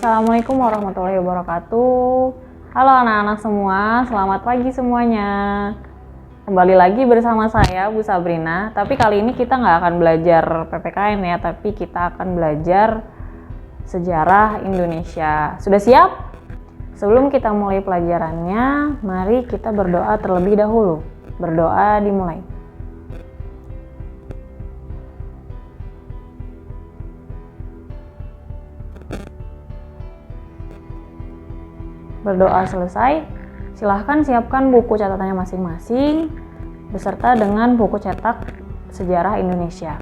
Assalamualaikum warahmatullahi wabarakatuh. Halo anak-anak semua, selamat pagi semuanya. Kembali lagi bersama saya, Bu Sabrina. Tapi kali ini kita nggak akan belajar PPKN ya, tapi kita akan belajar sejarah Indonesia. Sudah siap? Sebelum kita mulai pelajarannya, mari kita berdoa terlebih dahulu. Berdoa dimulai. Berdoa selesai, silahkan siapkan buku catatannya masing-masing beserta dengan buku cetak sejarah Indonesia.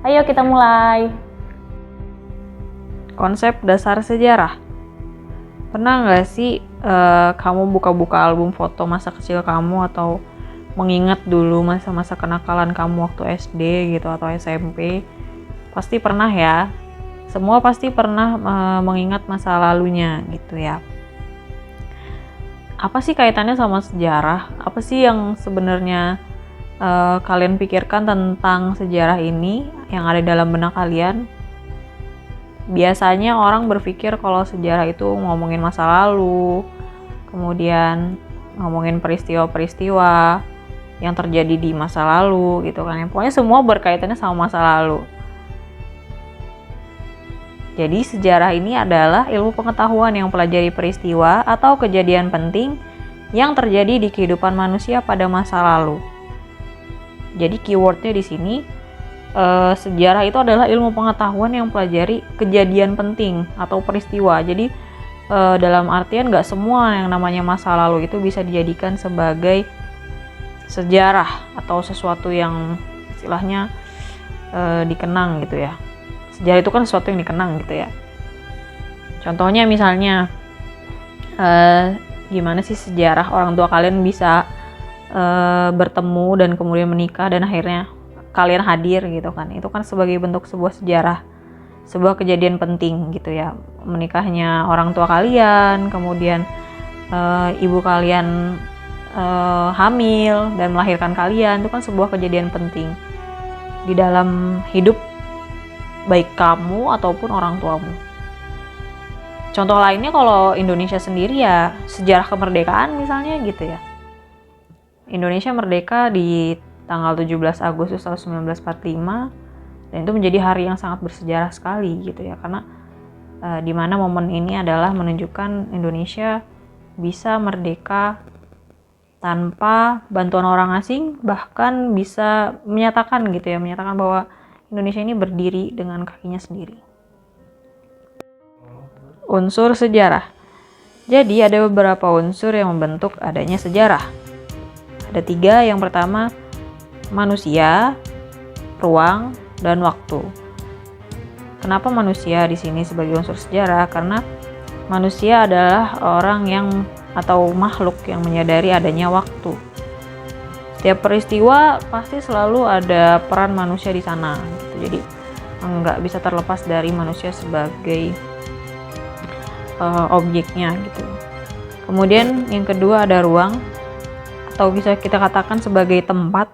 Ayo kita mulai. Konsep dasar sejarah. Pernah nggak sih kamu buka-buka album foto masa kecil kamu atau mengingat dulu masa-masa kenakalan kamu waktu SD gitu atau SMP? Pasti pernah ya. Semua pasti pernah mengingat masa lalunya gitu ya. Apa sih kaitannya sama sejarah? Apa sih yang sebenarnya kalian pikirkan tentang sejarah ini yang ada dalam benak kalian? Biasanya orang berpikir kalau sejarah itu ngomongin masa lalu, kemudian ngomongin peristiwa-peristiwa yang terjadi di masa lalu gitu kan. Pokoknya semua berkaitannya sama masa lalu. Jadi sejarah ini adalah ilmu pengetahuan yang pelajari peristiwa atau kejadian penting yang terjadi di kehidupan manusia pada masa lalu. Jadi keywordnya di sini sejarah itu adalah ilmu pengetahuan yang pelajari kejadian penting atau peristiwa. Jadi dalam artian nggak semua yang namanya masa lalu itu bisa dijadikan sebagai sejarah atau sesuatu yang istilahnya dikenang gitu ya. Sejarah itu kan sesuatu yang dikenang gitu ya. Contohnya misalnya gimana sih sejarah orang tua kalian bisa bertemu dan kemudian menikah dan akhirnya kalian hadir gitu kan. Itu kan sebagai bentuk sebuah sejarah, sebuah kejadian penting gitu ya. Menikahnya orang tua kalian, kemudian ibu kalian hamil dan melahirkan kalian, itu kan sebuah kejadian penting di dalam hidup baik kamu ataupun orang tuamu. Contoh lainnya kalau Indonesia sendiri ya sejarah kemerdekaan misalnya gitu ya. Indonesia merdeka di tanggal 17 Agustus tahun 1945 dan itu menjadi hari yang sangat bersejarah sekali gitu ya, karena di mana momen ini adalah menunjukkan Indonesia bisa merdeka tanpa bantuan orang asing, bahkan bisa menyatakan gitu ya, menyatakan bahwa Indonesia ini berdiri dengan kakinya sendiri. Unsur sejarah. Jadi ada beberapa unsur yang membentuk adanya sejarah. Ada 3. Yang pertama, manusia, ruang, dan waktu. Kenapa manusia di sini sebagai unsur sejarah? Karena manusia adalah orang yang atau makhluk yang menyadari adanya waktu. Setiap peristiwa pasti selalu ada peran manusia di sana gitu. Jadi nggak bisa terlepas dari manusia sebagai objeknya gitu. Kemudian yang kedua ada ruang, atau bisa kita katakan sebagai tempat.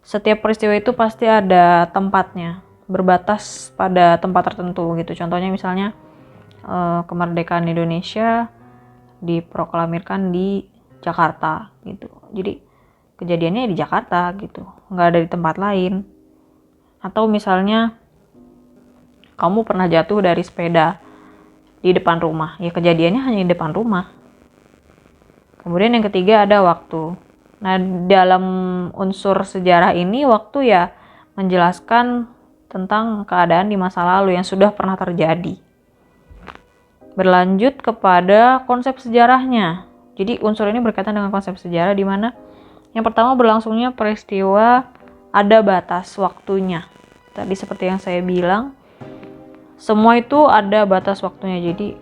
Setiap peristiwa itu pasti ada tempatnya, berbatas pada tempat tertentu gitu. Contohnya misalnya kemerdekaan Indonesia diproklamirkan di Jakarta gitu. Jadi kejadiannya di Jakarta gitu, nggak ada di tempat lain. Atau misalnya kamu pernah jatuh dari sepeda di depan rumah, ya kejadiannya hanya di depan rumah. Kemudian yang ketiga ada waktu. Nah, dalam unsur sejarah ini waktu ya menjelaskan tentang keadaan di masa lalu yang sudah pernah terjadi. Berlanjut kepada konsep sejarahnya. Jadi unsur ini berkaitan dengan konsep sejarah di mana yang pertama berlangsungnya peristiwa ada batas waktunya. Tadi seperti yang saya bilang, semua itu ada batas waktunya. Jadi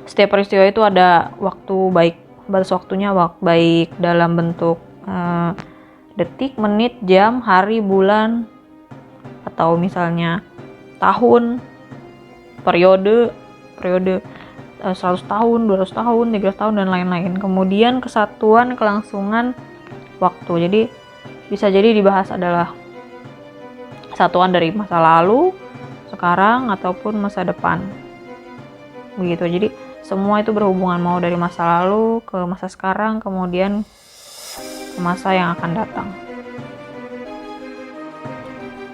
setiap peristiwa itu ada waktu, baik batas waktunya baik dalam bentuk detik, menit, jam, hari, bulan, atau misalnya tahun, periode 100 tahun, 200 tahun, 300 tahun, dan lain-lain. Kemudian kesatuan kelangsungan waktu. Jadi bisa jadi dibahas adalah satuan dari masa lalu, sekarang ataupun masa depan. Begitu. Jadi semua itu berhubungan, mau dari masa lalu ke masa sekarang, kemudian ke masa yang akan datang.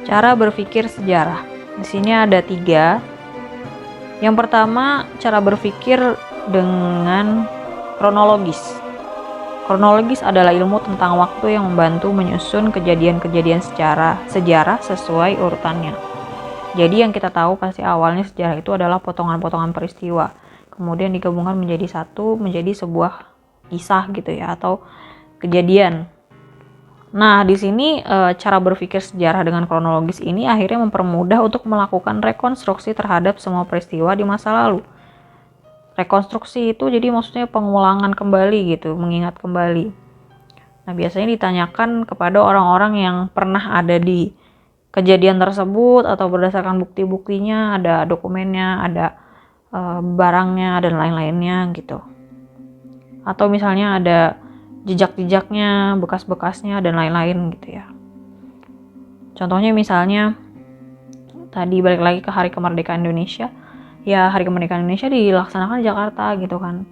Cara berpikir sejarah. Di sini ada 3. Yang pertama, cara berpikir dengan kronologis. Kronologis adalah ilmu tentang waktu yang membantu menyusun kejadian-kejadian sejarah sesuai urutannya. Jadi yang kita tahu pasti awalnya sejarah itu adalah potongan-potongan peristiwa, kemudian digabungkan menjadi satu, menjadi sebuah kisah gitu ya, atau kejadian. Nah, di sini cara berpikir sejarah dengan kronologis ini akhirnya mempermudah untuk melakukan rekonstruksi terhadap semua peristiwa di masa lalu. Rekonstruksi itu jadi maksudnya pengulangan kembali gitu, mengingat kembali. Nah, biasanya ditanyakan kepada orang-orang yang pernah ada di kejadian tersebut atau berdasarkan bukti-buktinya, ada dokumennya, ada barangnya, dan lain-lainnya gitu. Atau misalnya ada jejak-jejaknya, bekas-bekasnya, dan lain-lain gitu ya. Contohnya misalnya, tadi balik lagi ke Hari Kemerdekaan Indonesia. Ya, Hari Kemerdekaan Indonesia dilaksanakan di Jakarta gitu kan.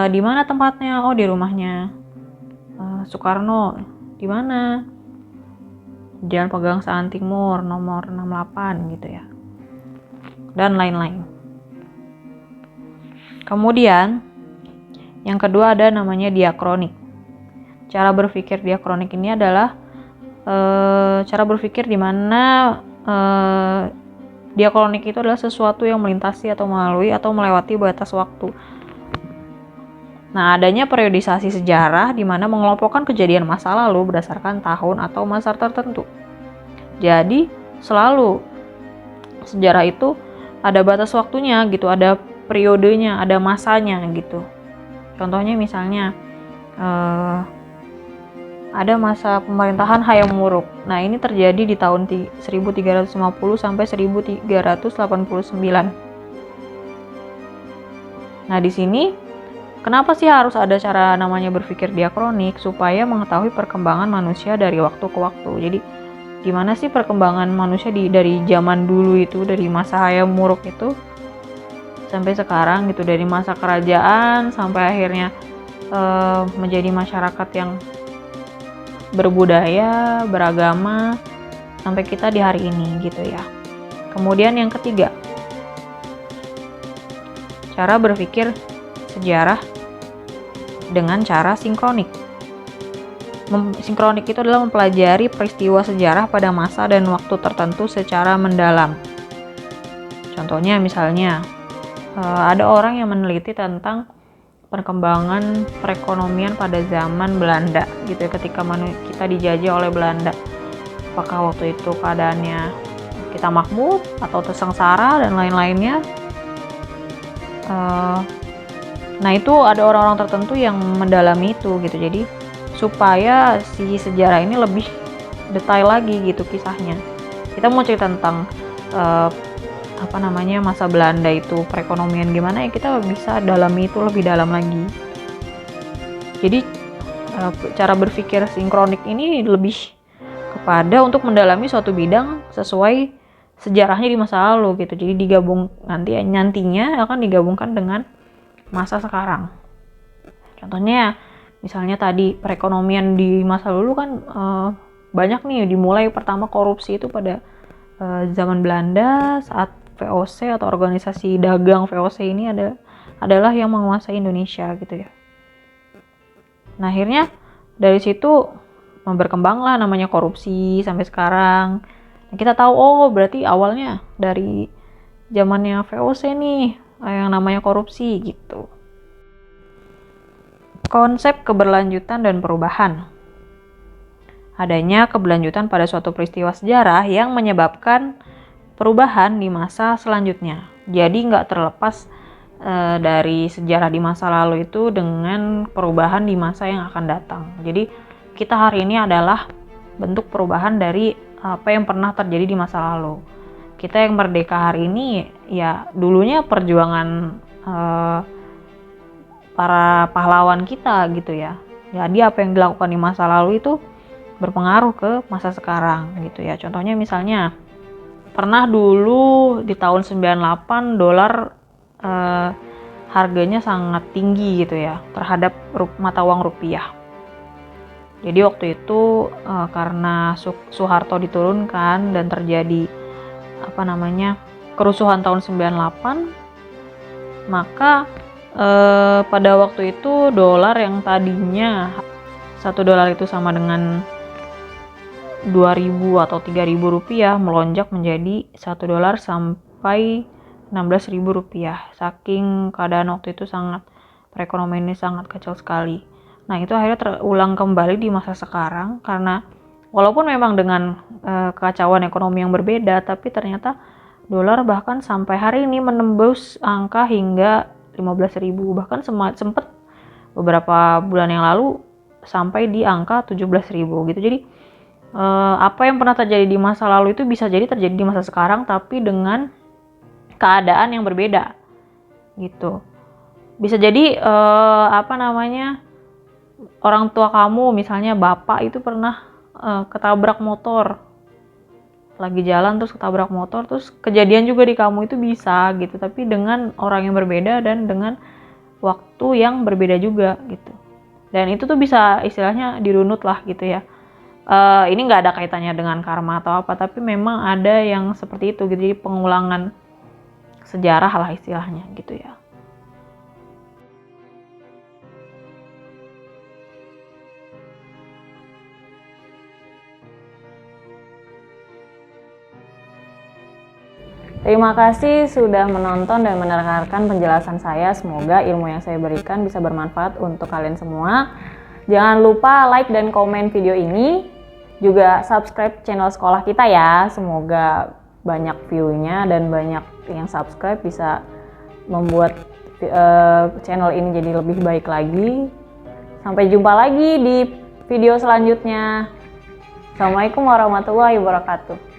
Di mana tempatnya? Oh, di rumahnya Soekarno. Di mana? Jalan Pegangsaan Timur nomor 68 gitu ya. Dan lain-lain. Kemudian yang kedua ada namanya diakronik. Cara berpikir diakronik ini adalah cara berpikir di mana diakronik itu adalah sesuatu yang melintasi atau melalui atau melewati batas waktu. Nah, adanya periodisasi sejarah di mana mengelompokkan kejadian masa lalu berdasarkan tahun atau masa tertentu. Jadi, selalu sejarah itu ada batas waktunya gitu, ada periodenya, ada masanya gitu. Contohnya misalnya ada masa pemerintahan Hayam Wuruk. Nah, ini terjadi di tahun 1350 sampai 1389. Nah, di sini kenapa sih harus ada cara namanya berpikir diakronik? Supaya mengetahui perkembangan manusia dari waktu ke waktu. Jadi, gimana sih perkembangan manusia dari zaman dulu itu, dari masa Hayam Wuruk itu sampai sekarang gitu, dari masa kerajaan sampai akhirnya menjadi masyarakat yang berbudaya, beragama, sampai kita di hari ini gitu ya. Kemudian yang ketiga, cara berpikir sejarah dengan cara sinkronik. Sinkronik itu adalah mempelajari peristiwa sejarah pada masa dan waktu tertentu secara mendalam. Contohnya misalnya, ada orang yang meneliti tentang perkembangan perekonomian pada zaman Belanda gitu ya, ketika kita dijajah oleh Belanda. Apakah waktu itu keadaannya kita makmur atau tersengsara dan lain-lainnya. Nah, itu ada orang-orang tertentu yang mendalami itu gitu. Jadi supaya si sejarah ini lebih detail lagi gitu kisahnya. Kita mau cerita tentang masa Belanda itu perekonomian gimana ya, kita bisa dalami itu lebih dalam lagi. Jadi cara berpikir sinkronik ini lebih kepada untuk mendalami suatu bidang sesuai sejarahnya di masa lalu gitu. Jadi nantinya akan digabungkan dengan masa sekarang. Contohnya misalnya tadi perekonomian di masa lalu kan banyak nih, dimulai pertama korupsi itu pada zaman Belanda saat VOC atau organisasi dagang VOC ini adalah yang menguasai Indonesia gitu ya. Nah, akhirnya dari situ berkembanglah namanya korupsi sampai sekarang. Nah, kita tahu berarti awalnya dari zamannya VOC nih yang namanya korupsi gitu. Konsep keberlanjutan dan perubahan. Adanya keberlanjutan pada suatu peristiwa sejarah yang menyebabkan perubahan di masa selanjutnya. Jadi nggak terlepas dari sejarah di masa lalu itu dengan perubahan di masa yang akan datang. Jadi kita hari ini adalah bentuk perubahan dari apa yang pernah terjadi di masa lalu. Kita yang merdeka hari ini ya dulunya perjuangan para pahlawan kita gitu ya. Jadi apa yang dilakukan di masa lalu itu berpengaruh ke masa sekarang gitu ya. Contohnya misalnya pernah dulu di tahun 98 dolar harganya sangat tinggi gitu ya terhadap mata uang rupiah. Jadi waktu itu karena Soeharto diturunkan dan terjadi kerusuhan tahun 98, maka pada waktu itu dolar yang tadinya $1 itu sama dengan 2.000 atau 3.000 rupiah melonjak menjadi $1 sampai 16.000 rupiah. Saking keadaan waktu itu perekonomian ini sangat kacau sekali. Nah itu akhirnya terulang kembali di masa sekarang karena walaupun memang dengan kekacauan ekonomi yang berbeda, tapi ternyata dolar bahkan sampai hari ini menembus angka hingga 15.000, bahkan sempat beberapa bulan yang lalu sampai di angka 17.000 gitu. Jadi apa yang pernah terjadi di masa lalu itu bisa jadi terjadi di masa sekarang tapi dengan keadaan yang berbeda gitu. Bisa jadi orang tua kamu misalnya bapak itu pernah ketabrak motor, lagi jalan terus ketabrak motor, terus kejadian juga di kamu itu bisa gitu, tapi dengan orang yang berbeda dan dengan waktu yang berbeda juga gitu. Dan itu tuh bisa istilahnya dirunut lah gitu ya. Ini nggak ada kaitannya dengan karma atau apa, tapi memang ada yang seperti itu gitu, jadi pengulangan sejarah lah istilahnya gitu ya. Terima kasih sudah menonton dan mendengarkan penjelasan saya. Semoga ilmu yang saya berikan bisa bermanfaat untuk kalian semua. Jangan lupa like dan komen video ini. Juga subscribe channel sekolah kita ya. Semoga banyak view-nya dan banyak yang subscribe bisa membuat channel ini jadi lebih baik lagi. Sampai jumpa lagi di video selanjutnya. Assalamualaikum warahmatullahi wabarakatuh.